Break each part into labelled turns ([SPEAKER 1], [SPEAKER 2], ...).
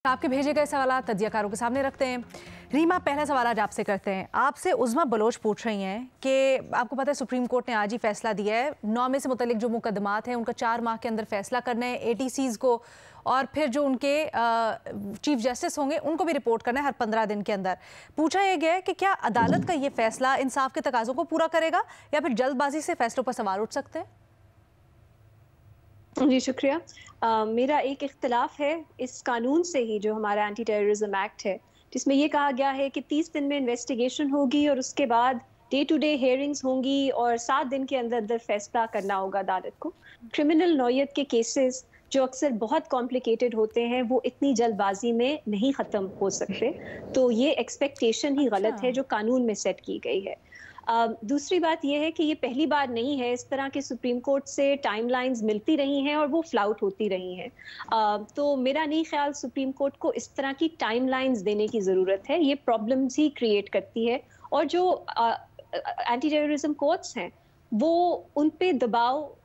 [SPEAKER 1] आपके भेजे गए सवाल तज्जियाकारों के सामने रखते हैं। रीमा, पहला सवाल आज आपसे करते हैं। आपसे उज़मा बलोच पूछ रही हैं कि आपको पता है सुप्रीम कोर्ट ने आज ही फैसला दिया है, 9 में से मुतल्लिक जो मुकदमात हैं उनका 4 माह के अंदर फैसला करना है एटीसीज़ को, और फिर जो उनके चीफ जस्टिस होंगे उनको भी रिपोर्ट करना है हर 15 दिन के अंदर। पूछा यह गया है कि क्या अदालत का ये फैसला इंसाफ के तकाज़ों को पूरा करेगा या फिर जल्दबाजी से फैसलों पर सवाल उठ सकते हैं?
[SPEAKER 2] जी शुक्रिया। मेरा एक इख्तलाफ है इस कानून से ही, जो हमारा एंटी टेररिज्म एक्ट है, जिसमें ये कहा गया है कि 30 दिन में इन्वेस्टिगेशन होगी और उसके बाद डे टू डे हेयरिंग्स होंगी और 7 दिन के अंदर अंदर फैसला करना होगा अदालत को। क्रिमिनल नौयत के केसेस जो अक्सर बहुत कॉम्प्लिकेटेड होते हैं वो इतनी जल्दबाजी में नहीं ख़त्म हो सकते, तो ये एक्सपेक्टेशन ही गलत है जो कानून में सेट की गई है। दूसरी बात यह है कि ये पहली बार नहीं है, इस तरह के सुप्रीम कोर्ट से टाइमलाइंस मिलती रही हैं और वो फ्लाउट होती रही हैं। तो मेरा नहीं ख्याल सुप्रीम कोर्ट को इस तरह की टाइमलाइंस देने की ज़रूरत है, ये प्रॉब्लम्स ही क्रिएट करती है। और जो एंटी टेररिज्म कोर्ट्स हैं वो उन पे दबाव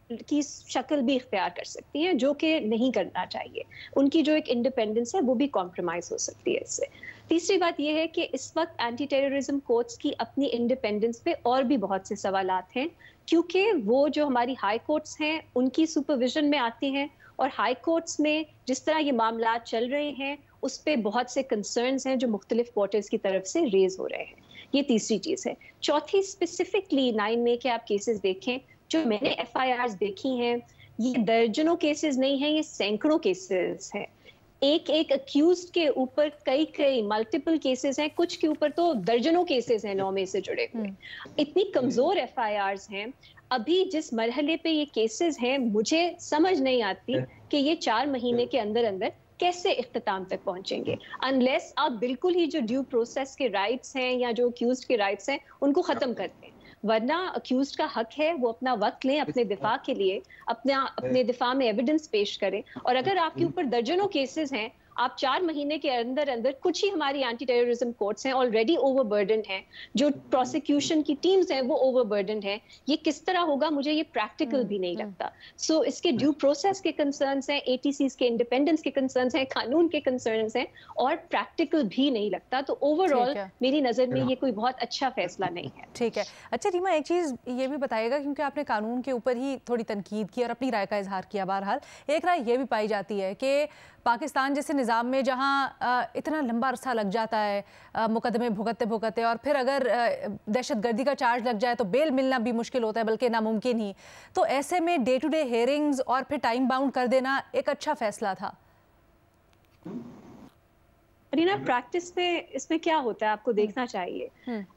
[SPEAKER 2] की शक्ल भी इख्तियार कर सकती हैं, जो कि नहीं करना चाहिए। उनकी जो एक इंडिपेंडेंस है वो भी कॉम्प्रोमाइज हो सकती है इससे। तीसरी बात यह है कि इस वक्त एंटी टेररिज्म कोर्ट्स की अपनी इंडिपेंडेंस पे और भी बहुत से सवालात हैं, क्योंकि वो जो हमारी हाई कोर्ट्स हैं उनकी सुपरविजन में आती हैं, और हाई कोर्ट्स में जिस तरह ये मामला चल रहे हैं उस पर बहुत से कंसर्न्स हैं जो मुख्तलिफ क्वार्टर्स की तरफ से रेज हो रहे हैं। ये तीसरी चीज़ है। चौथी, स्पेसिफिकली 9 में के आप केसेस देखें, जो मैंने FIRs देखी हैं, ये दर्जनों केसेस नहीं हैं, ये सैकड़ों केसेस हैं। एक एक अक्यूज्ड के ऊपर कई मल्टीपल केसेस हैं, कुछ के ऊपर तो दर्जनों केसेस हैं 9 में से जुड़े हुए। इतनी कमजोर FIRs हैं। अभी जिस मरहले पे ये केसेस हैं, मुझे समझ नहीं आती कि ये 4 महीने के अंदर अंदर कैसे इख्तिताम तक पहुंचेंगे, अनलेस आप बिल्कुल ही जो ड्यू प्रोसेस के राइट्स हैं या जो अक्यूज्ड के राइट्स हैं उनको खत्म कर दें। वरना अक्यूज्ड का हक है वो अपना वक्त लें अपने दिफा के लिए, अपने दिफा में एविडेंस पेश करें। और अगर आपके ऊपर दर्जनों केसेस हैं, आप 4 महीने के अंदर अंदर, कुछ ही हमारी एंटी टेररिज्म कोर्ट्स हैं ऑलरेडी ओवरबर्डन हैं, जो प्रोसिक्यूशन की टीम्स हैं वो ओवरबर्डन हैं, ये किस तरह होगा मुझे ये प्रैक्टिकल भी नहीं लगता। सो इसके ड्यू प्रोसेस के कंसर्न्स हैं, ATCs के इंडिपेंडेंस के कंसर्न्स हैं, कानून के कंसर्न्स हैं, और प्रैक्टिकल भी नहीं लगता। तो ओवरऑल मेरी नज़र में ये कोई बहुत अच्छा फैसला नहीं है।
[SPEAKER 1] ठीक है। अच्छा रीमा, एक चीज़ ये भी बताइएगा, क्योंकि आपने कानून के ऊपर ही थोड़ी तनकीद की और अपनी राय का इजहार किया, बहरहाल एक राय ये भी पाई जाती है कि पाकिस्तान जैसे निज़ाम में जहाँ इतना लंबा अरसा लग जाता है मुकदमे भुगतते भुगतते, और फिर अगर दहशतगर्दी का चार्ज लग जाए तो बेल मिलना भी मुश्किल होता है, बल्कि नामुमकिन ही। तो ऐसे में डे टू डे हेयरिंग्स और फिर टाइम बाउंड कर देना एक अच्छा फैसला था।
[SPEAKER 2] रीना, प्रैक्टिस में इसमें क्या होता है आपको देखना चाहिए।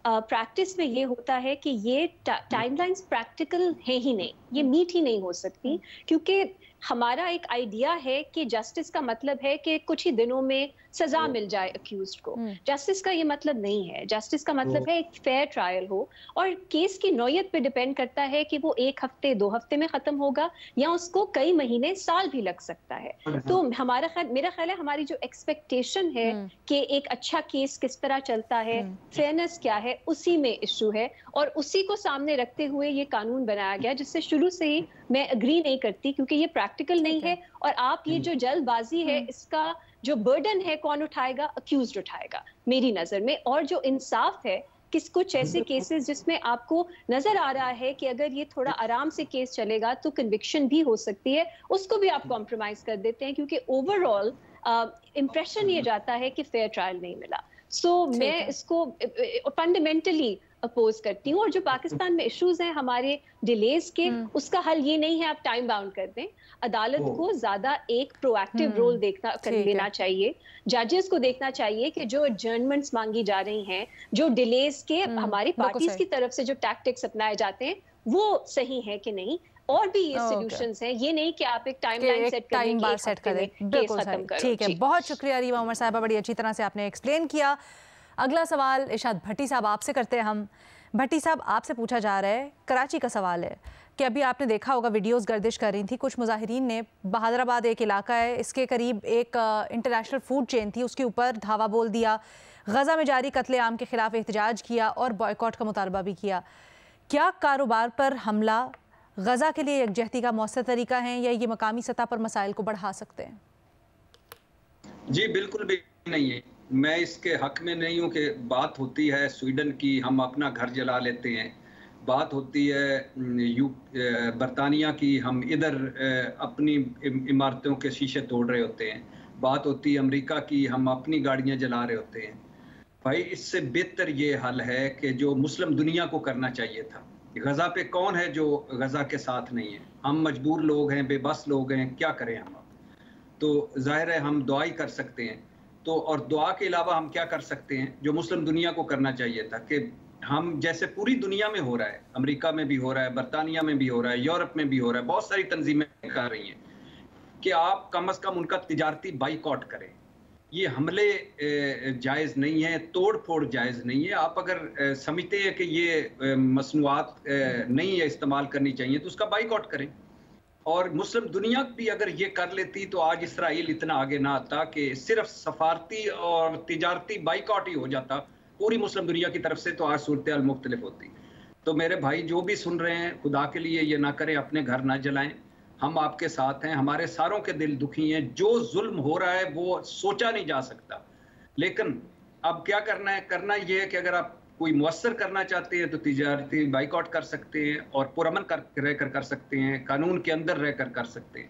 [SPEAKER 2] प्रैक्टिस में ये होता है कि ये टाइमलाइंस प्रैक्टिकल है ही नहीं, ये मीट ही नहीं हो सकती, क्योंकि हमारा एक आइडिया है कि जस्टिस का मतलब है कि कुछ ही दिनों में सजा मिल जाए अक्यूज्ड को। जस्टिस का ये मतलब नहीं है। जस्टिस का मतलब है एक फेयर ट्रायल हो, और केस की नौयत पे डिपेंड करता है कि वो 1 हफ्ते 2 हफ्ते में खत्म होगा या उसको कई महीने साल भी लग सकता है। तो मेरा ख्याल है हमारी जो एक्सपेक्टेशन है कि एक अच्छा केस किस तरह चलता है, फेयरनेस क्या है, उसी में इशू है, और उसी को सामने रखते हुए ये कानून बनाया गया, जिससे शुरू से ही मैं अग्री नहीं करती, क्योंकि ये प्रैक्टिकल नहीं है। और आप ये जो जल्दबाजी है, इसका जो बर्डन है कौन उठाएगा? अक्यूज्ड उठाएगा मेरी नजर में। और जो इंसाफ है, कुछ ऐसे केसेस जिसमें आपको नजर आ रहा है कि अगर ये थोड़ा आराम से केस चलेगा तो कन्विक्शन भी हो सकती है, उसको भी आप कॉम्प्रोमाइज कर देते हैं, क्योंकि ओवरऑल इंप्रेशन ये जाता है कि फेयर ट्रायल नहीं मिला। सो मैं इसको फंडामेंटली अपोज करती हूँ। और जो पाकिस्तान में इश्यूज हैं हमारे डिलेज के, उसका हल ये नहीं है आप टाइम बाउंड कर दें। अदालत को ज्यादा एक प्रोएक्टिव रोल लेना चाहिए। जजेस को देखना चाहिए कि जो एडजर्नमेंट्स मांगी जा रही हैं, जो डिलेज के हमारी पार्टीज की तरफ से जो टैक्टिक्स अपनाए जाते हैं, वो सही है कि नहीं। और भी ये सॉल्यूशंस हैं, ये नहीं कि आप एक टाइमलाइन सेट करें, केस खत्म करो।
[SPEAKER 1] ठीक है, बहुत शुक्रिया रीमा उमर साहिबा, बड़ी अच्छी तरह से आपने एक्सप्लेन किया। अगला सवाल इरशाद भट्टी साहब आपसे करते हैं हम। भट्टी साहब, आपसे पूछा जा रहा है, कराची का सवाल है कि अभी आपने देखा होगा वीडियोस गर्दिश कर रही थी, कुछ मुजाहिरीन ने बहादुराबाद एक इलाका है, इसके करीब एक इंटरनेशनल फूड चेन थी, उसके ऊपर धावा बोल दिया, गजा में जारी कत्लेआम के खिलाफ एहतजाज किया और बॉयकॉट का मुतालबा भी किया। क्या कारोबार पर हमला गजा के लिए यकजहती का मौसर तरीका है, या ये मकामी सतह पर मसाइल को बढ़ा सकते हैं?
[SPEAKER 3] जी बिल्कुल भी नहीं है। मैं इसके हक में नहीं हूँ कि बात होती है स्वीडन की, हम अपना घर जला लेते हैं। बात होती है बरतानिया की, हम इधर अपनी इमारतों के शीशे तोड़ रहे होते हैं। बात होती है अमेरिका की, हम अपनी गाड़ियाँ जला रहे होते हैं। भाई इससे बेहतर ये हल है कि जो मुस्लिम दुनिया को करना चाहिए था। गज़ा पे कौन है जो गज़ा के साथ नहीं है? हम मजबूर लोग हैं, बेबस लोग हैं, क्या करें हम? तो ज़ाहिर है हम दुआ ही कर सकते हैं। तो और दुआ के अलावा हम क्या कर सकते हैं, जो मुस्लिम दुनिया को करना चाहिए था कि हम जैसे पूरी दुनिया में हो रहा है, अमेरिका में भी हो रहा है, बरतानिया में भी हो रहा है, यूरोप में भी हो रहा है, बहुत सारी तंजीमें कर रही हैं कि आप कम से कम उनका तिजारती बाइकआउट करें। ये हमले जायज़ नहीं है, तोड़ फोड़ जायज़ नहीं है। आप अगर समझते हैं कि ये मसनूआत नहीं है इस्तेमाल करनी चाहिए तो उसका बाइकआउट करें। और मुस्लिम दुनिया भी अगर ये कर लेती तो आज इसराइल इतना आगे ना आता कि सिर्फ सफारती और तिजारती बाइकआउट ही हो जाता पूरी मुस्लिम दुनिया की तरफ से, तो आज सूरत हाल मुख्तलिफ होती। तो मेरे भाई जो भी सुन रहे हैं, खुदा के लिए ये ना करें, अपने घर ना जलाएं। हम आपके साथ हैं, हमारे सारों के दिल दुखी हैं। जो जुल्म हो रहा है वो सोचा नहीं जा सकता। लेकिन अब क्या करना है? करना ये है कि अगर आप कोई मुअस्सर करना चाहते हैं तो तिजारती बाइकआउट कर सकते हैं और पुरअमन रहकर कर सकते हैं, कानून के अंदर रहकर कर सकते हैं।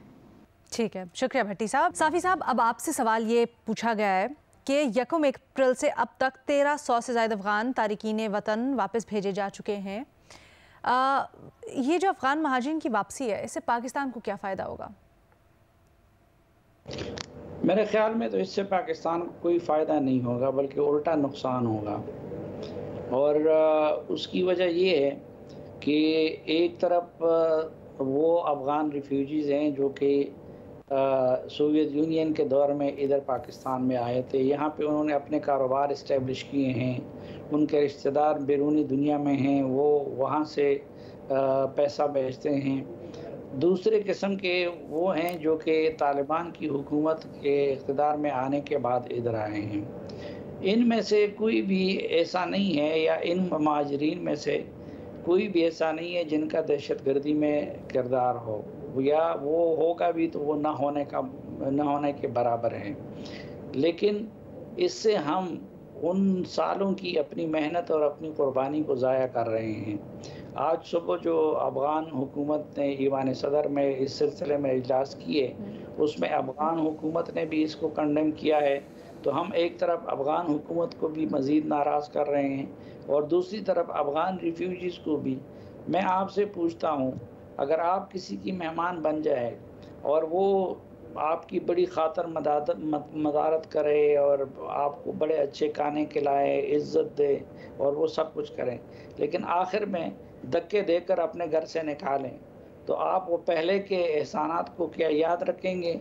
[SPEAKER 1] ठीक है, शुक्रिया भट्टी साहब। साफ़ी साहब, अब आपसे सवाल ये पूछा गया है कि 1 अप्रैल से अब तक 1300 से ज़्यादा अफ़गान तारिकीन वतन वापस भेजे जा चुके हैं। ये जो अफ़गान महाजिरीन की वापसी है, इससे पाकिस्तान को क्या फ़ायदा होगा?
[SPEAKER 4] मेरे ख्याल में तो इससे पाकिस्तान को कोई फ़ायदा नहीं होगा, बल्कि उल्टा नुकसान होगा। और उसकी वजह ये है कि एक तरफ वो अफ़गान रिफ्यूजीज़ हैं जो कि सोवियत यूनियन के दौर में इधर पाकिस्तान में आए थे। यहाँ पे उन्होंने अपने कारोबार इस्टेब्लिश किए हैं, उनके रिश्तेदार बैरूनी दुनिया में हैं, वो वहाँ से पैसा भेजते हैं। दूसरे किस्म के वो हैं जो कि तालिबान की हुकूमत के इक़्तिदार में आने के बाद इधर आए हैं। इनमें से कोई भी ऐसा नहीं है, या इन महाजरीन में से कोई भी ऐसा नहीं है जिनका दहशतगर्दी में किरदार हो, या वो होगा भी तो वो न होने के बराबर है। लेकिन इससे हम उन सालों की अपनी मेहनत और अपनी कुर्बानी को ज़ाया कर रहे हैं। आज सुबह जो अफ़गान हुकूमत ने ईवान सदर में इस सिलसिले में इजलास किए, उसमें अफ़गान हुकूमत ने भी इसको कंडेम किया है। तो हम एक तरफ अफ़गान हुकूमत को भी मज़ीद नाराज़ कर रहे हैं और दूसरी तरफ अफ़गान रिफ्यूजीज़ को भी। मैं आपसे पूछता हूँ, अगर आप किसी की मेहमान बन जाए और वो आपकी बड़ी ख़ातर मदारत करे और आपको बड़े अच्छे खाने खिलाए, इज़्ज़त दे और वो सब कुछ करें, लेकिन आखिर में धक्के देकर अपने घर से निकालें, तो आप वो पहले के एहसानात को क्या याद रखेंगे?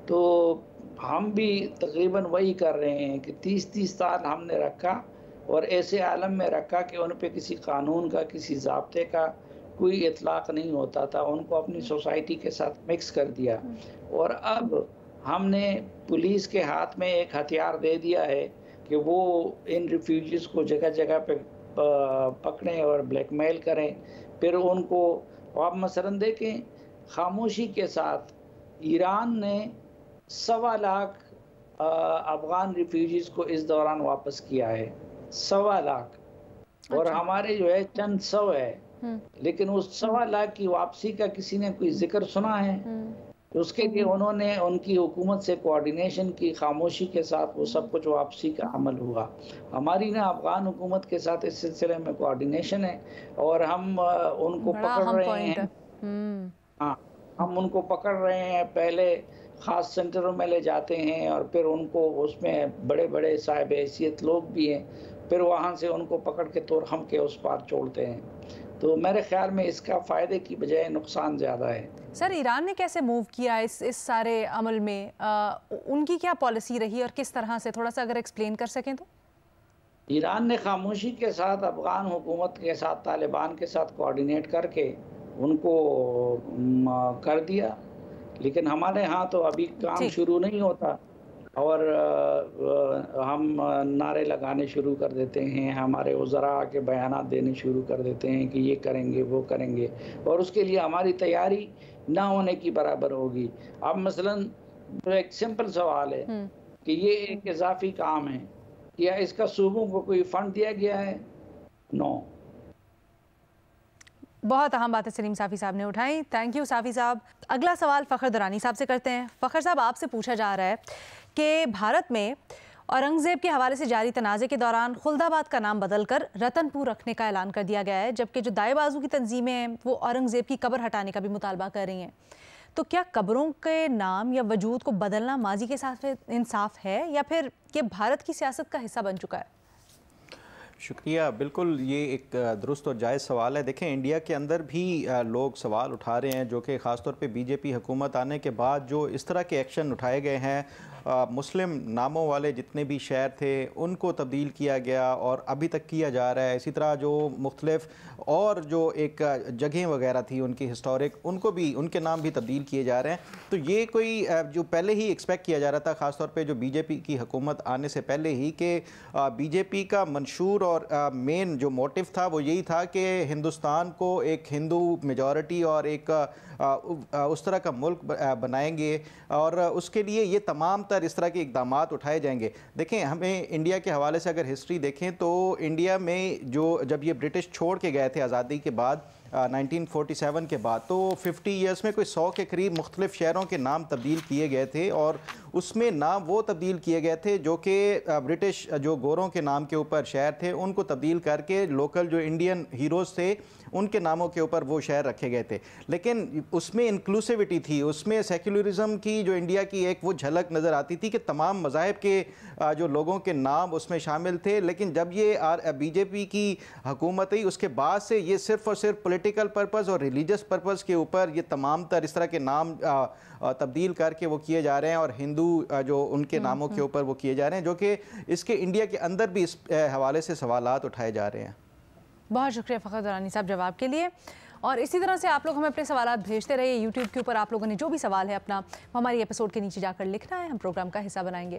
[SPEAKER 4] तो हम भी तकरीबन वही कर रहे हैं कि 30-30 साल हमने रखा और ऐसे आलम में रखा कि उन पे किसी कानून का, किसी ज़ाब्ते का कोई इतलाक़ नहीं होता था। उनको अपनी सोसाइटी के साथ मिक्स कर दिया और अब हमने पुलिस के हाथ में एक हथियार दे दिया है कि वो इन रिफ्यूजीज़ को जगह जगह पे पकड़ें और ब्लैकमेल करें। फिर उनको, आप मसलन देखें, खामोशी के साथ ईरान ने 1.25 लाख अफ़गान रिफ्यूजीज़ को इस दौरान वापस किया है, 1.25 लाख। और हमारे जो है चंद सौ है, लेकिन उस 1.25 लाख की वापसी का किसी ने कोई जिक्र सुना है? तो उसके लिए उन्होंने उनकी हुकूमत से कोऑर्डिनेशन की, खामोशी के साथ वो सब कुछ वापसी का अमल हुआ। हमारी ना अफ़गान हुकूमत के साथ इस सिलसिले में कोऑर्डिनेशन है और हम उनको पकड़ रहे हैं। हाँ, हम उनको पकड़ रहे हैं, पहले ख़ास सेंटरों में ले जाते हैं और फिर उनको, उसमें बड़े बड़े साहिब हैसियत लोग भी हैं, फिर वहाँ से उनको पकड़ के तोरहम के उस पार छोड़ते हैं। तो मेरे ख्याल में इसका फ़ायदे की बजाय नुकसान ज़्यादा है।
[SPEAKER 1] सर, ईरान ने कैसे मूव किया इस सारे अमल में? उनकी क्या पॉलिसी रही और किस तरह से, थोड़ा सा अगर एक्सप्लेन कर सकें तो?
[SPEAKER 4] ईरान ने खामोशी के साथ अफ़गान हुकूमत के साथ, तालिबान के साथ कोऑर्डिनेट करके उनको कर दिया। लेकिन हमारे यहाँ तो अभी काम शुरू नहीं होता और हम नारे लगाने शुरू कर देते हैं, हमारे वज़रा के बयानात देने शुरू कर देते हैं कि ये करेंगे, वो करेंगे, और उसके लिए हमारी तैयारी ना होने की बराबर होगी। अब मसलन एक सिंपल सवाल है कि ये एक इजाफी काम है, या इसका सूबों को कोई फंड दिया गया है? नो।
[SPEAKER 1] बहुत अहम बातें सलीम साफ़ी साहब ने उठाई। थैंक यू साफ़ी साहब। अगला सवाल फ़खर दुरानी साहब से करते हैं। फ़खर साहब, आपसे पूछा जा रहा है कि भारत में औरंगज़ेब के हवाले से जारी तनाज़े के दौरान खुल्दाबाद का नाम बदलकर रतनपुर रखने का ऐलान कर दिया गया है, जबकि जो दाएं बाजू की तंजीमें हैं वो औरंगज़ेब की कब्र हटाने का भी मुतालबा कर रही हैं। तो क्या कब्रों के नाम या वजूद को बदलना माजी के साथ इंसाफ है, या फिर ये भारत की सियासत का हिस्सा बन चुका है?
[SPEAKER 5] शुक्रिया। बिल्कुल ये एक दुरुस्त और जायज़ सवाल है। देखें, इंडिया के अंदर भी लोग सवाल उठा रहे हैं, जो कि ख़ास तौर पे बीजेपी हुकूमत आने के बाद जो इस तरह के एक्शन उठाए गए हैं, मुस्लिम नामों वाले जितने भी शहर थे उनको तब्दील किया गया और अभी तक किया जा रहा है। इसी तरह जो मुख्तलिफ और जो एक जगहें वगैरह थी उनकी हिस्टोरिक, उनको भी, उनके नाम भी तब्दील किए जा रहे हैं। तो ये कोई जो पहले ही एक्सपेक्ट किया जा रहा था, ख़ास तौर पे जो बीजेपी की हुकूमत आने से पहले ही, कि बीजेपी का मंशूर और मेन जो मोटिव था वो यही था कि हिंदुस्तान को एक हिंदू मेजॉरिटी और एक उस तरह का मुल्क बनाएंगे, और उसके लिए ये तमाम इस तरह के इकदाम उठाए जाएंगे। देखें, हमें इंडिया के हवाले से अगर हिस्ट्री देखें तो इंडिया में जो जब ये ब्रिटिश छोड़ के गए थे आज़ादी के बाद 1947 के बाद, तो 50 ईयर्स में कोई 100 के करीब मुख्तलिफ शहरों के नाम तब्दील किए गए थे, और उसमें नाम वो तब्दील किए गए थे जो कि ब्रिटिश जो गोरों के नाम के ऊपर शहर थे उनको तब्दील करके लोकल जो इंडियन हीरोज़ थे उनके नामों के ऊपर वो शहर रखे गए थे। लेकिन उसमें इंक्लूसिविटी थी, उसमें सेक्युलरिज्म की जो इंडिया की एक वो झलक नज़र आती थी कि तमाम मज़ाहिब के जो लोगों के नाम उसमें शामिल थे। लेकिन जब ये बीजेपी की हुकूमत आई उसके बाद से ये सिर्फ़ और सिर्फ पॉलिटिकल पर्पज़ और रिलीजियस पर्पज़ के ऊपर ये तमाम तर इस तरह के नाम तब्दील करके वो किए जा रहे हैं, और हिंदू जो उनके नामों के ऊपर वो किए जा रहे हैं, जो कि इसके इंडिया के अंदर भी इस हवाले से सवालात उठाए जा रहे हैं।
[SPEAKER 1] बहुत शुक्रिया फ़खर दुरानी साहब जवाब के लिए। और इसी तरह से आप लोग हमें अपने सवालात भेजते रहिए। यूट्यूब के ऊपर आप लोगों ने जो भी सवाल है अपना, हमारी एपिसोड के नीचे जाकर लिखना है, हम प्रोग्राम का हिस्सा बनाएंगे।